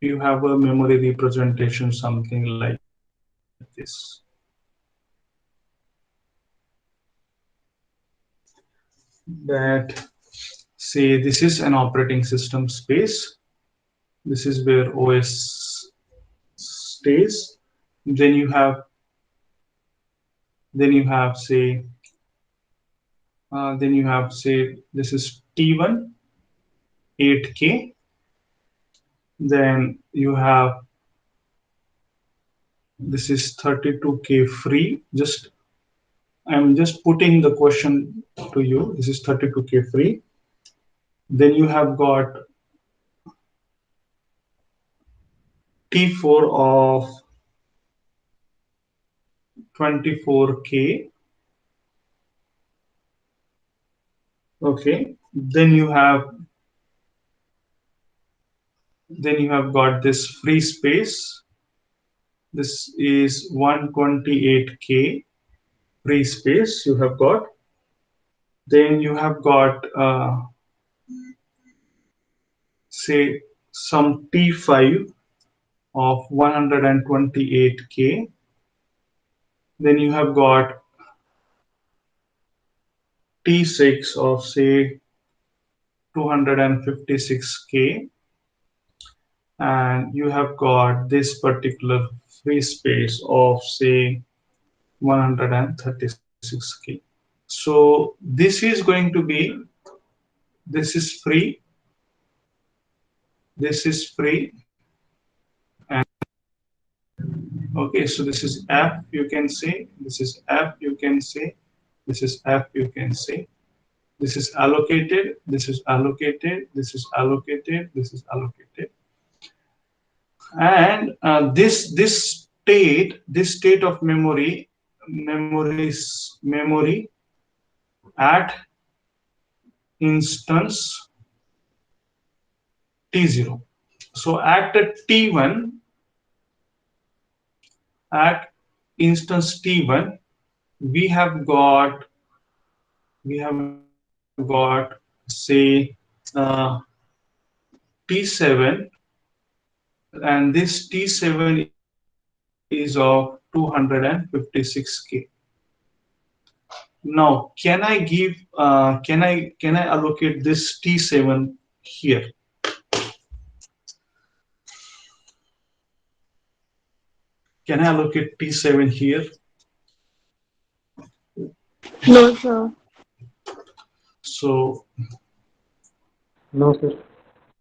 you have a memory representation, something like this. That, say, this is an operating system space. This is where OS stays. Then you have, then you have say, this is T1 8K. Then you have, this is 32K free. Just, I'm just putting the question to you. This is 32K free. Then you have got T4 of 24K. Okay. Then you have got this free space. This is 128K free space you have got. Then you have got say some T5 of 128K. Then you have got T6 of say 256K, and you have got this particular free space of say 136K. So this is going to be, this is free, this is free, and okay, so this is app, you can say, this is app, you can say, this is app, you can say, this is allocated, this is allocated, this is allocated, this is allocated. And this state of memory at instance T0. So at T1, at instance T1, we have got, say T7, and this T7 is of 256K. Now, can I give, can I allocate this T7 here? Can I allocate T7 here? No, sir. So No, sir.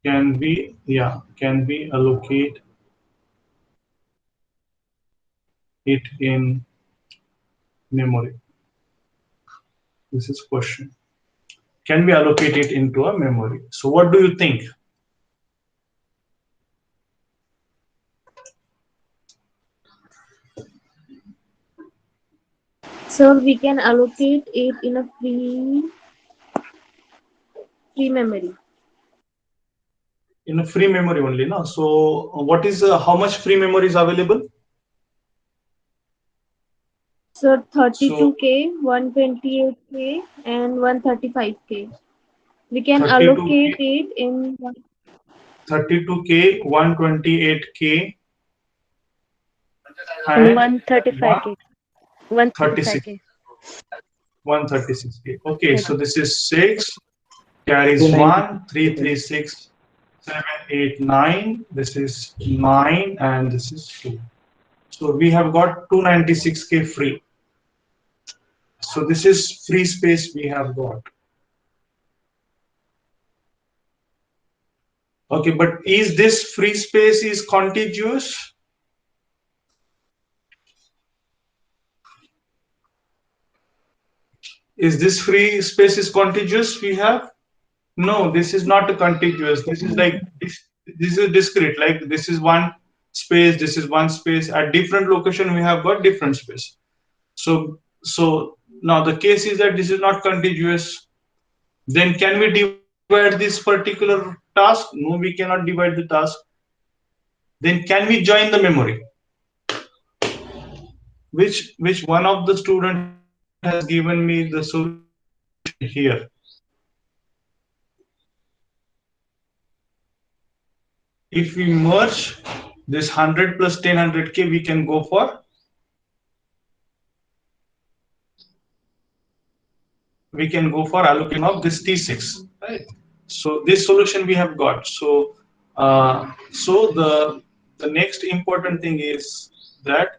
can we allocate it in memory? This is question. Can we allocate it into a memory? So what do you think? So we can allocate it in a free memory. In a free memory only, no? So what is how much free memory is available? So So 32K, 128K, and 135K. We can 32K, allocate it in 32K, 128K, And and 135K. 136, 135K. 136K. Okay, so 30. this is 6, carries 1, 3, 3, 6, 7, 8, 9. This is 9, and this is 2. So we have got 296K free. So this is free space we have got. Okay, but is this free space is contiguous? Is this free space is contiguous we have? No, this is not a contiguous. This is like this is discrete. Like this is one space, this is one space. At different location, we have got different space. So now the case is that this is not contiguous. Then can we divide this particular task? No, we cannot divide the task. Then can we join the memory? Which one of the student has given me the solution here? if we merge this 100 plus 10 100K, we can go for allocation of this T6, right? So this solution we have got. So the next important thing is that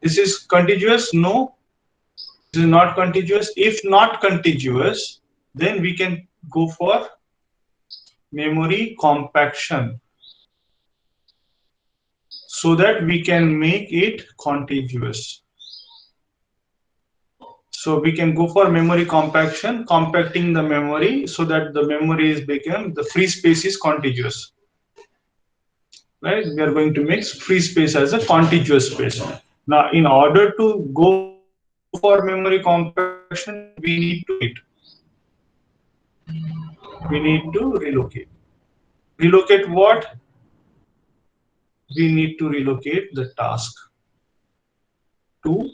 this is contiguous. No, this is not contiguous. If not contiguous, then we can go for memory compaction so that we can make it contiguous. So we can go for memory compaction, compacting the memory so that the memory is become the free space is contiguous. Right? We are going to make free space as a contiguous space. Now, in order to go for memory compaction, we need to relocate. We need to relocate. Relocate what? We need to relocate the task to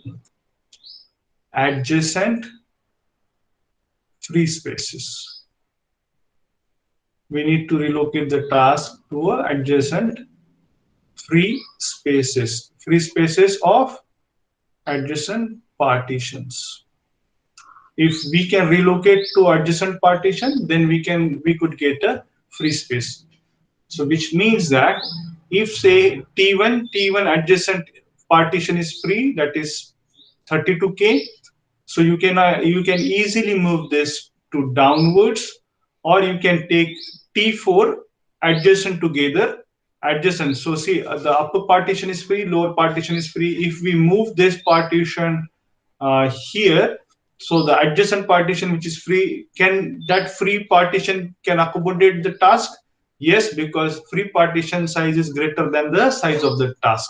adjacent free spaces. We need to relocate the task to adjacent free spaces of adjacent partitions. If we can relocate to adjacent partition, then we could get a free space. So which means that if say T1 adjacent partition is free, that is 32K, so you can easily move this to downwards, or you can take T4 adjacent together, adjacent. So see, the upper partition is free, lower partition is free. If we move this partition here, so the adjacent partition which is free, can that free partition can accommodate the task? Yes, because free partition size is greater than the size of the task.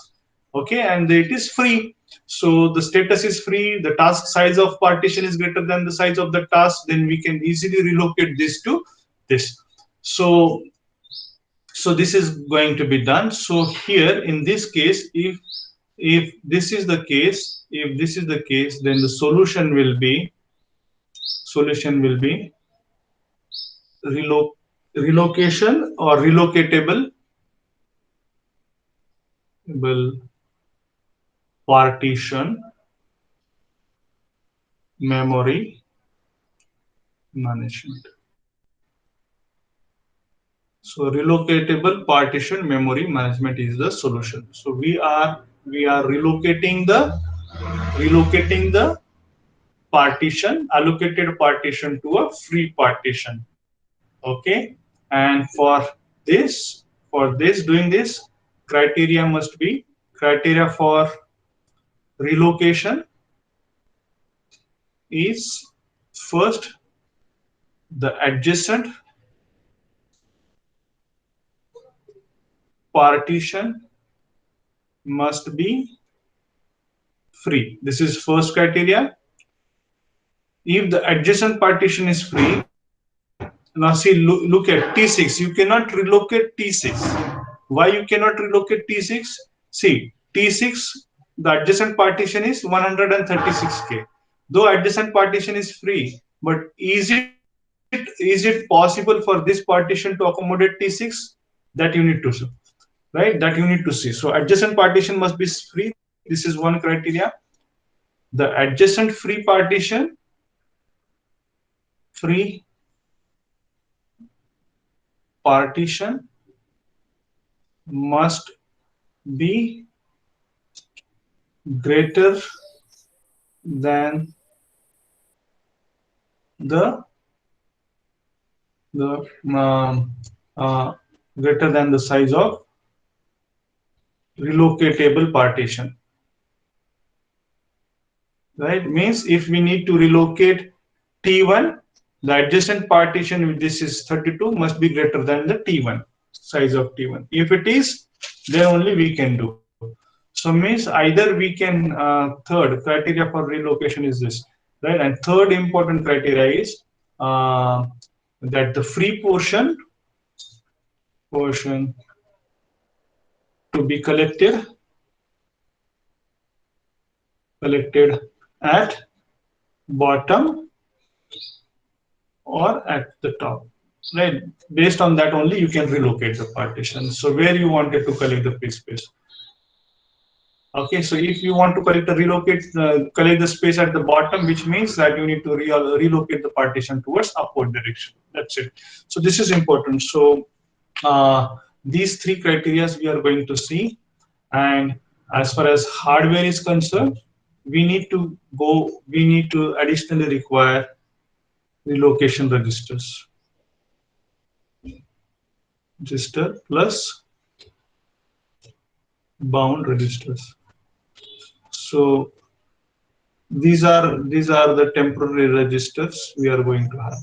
Okay, and it is free. So the status is free, the task size of partition is greater than the size of the task, then we can easily relocate this to this. So this is going to be done. So here in this case, if this is the case, then the solution will be relocation or relocatable partition memory management. So relocatable partition memory management is the solution. So we are relocating the partition, allocated partition to a free partition. Okay, and doing this, criteria for relocation is first the adjacent partition must be free. This is first criteria. If the adjacent partition is free, now see, look at T6. You cannot relocate T6. Why you cannot relocate T6? See, T6, the adjacent partition is 136K. Though adjacent partition is free, but is it possible for this partition to accommodate T6? That you need to see, right? That you need to see. So adjacent partition must be free. This is one criteria. The adjacent free partition must be greater than the the greater than the size of relocatable partition. Right? Means if we need to relocate T1, the adjacent partition, if this is 32, must be greater than the T1, size of T1. If it is, then only we can do. So means either we can, third criteria for relocation is this, right? And third important criteria is that the free portion to be collected at bottom or at the top. right? Based on that only you can relocate the partition. So where you wanted to collect the free space. Okay, so if you want to collect the space at the bottom, which means that you need to relocate the partition towards upward direction. That's it. So this is important. So these three criteria we are going to see, and as far as hardware is concerned, we need to additionally require relocation registers, register plus bound registers. So these are the temporary registers we are going to have.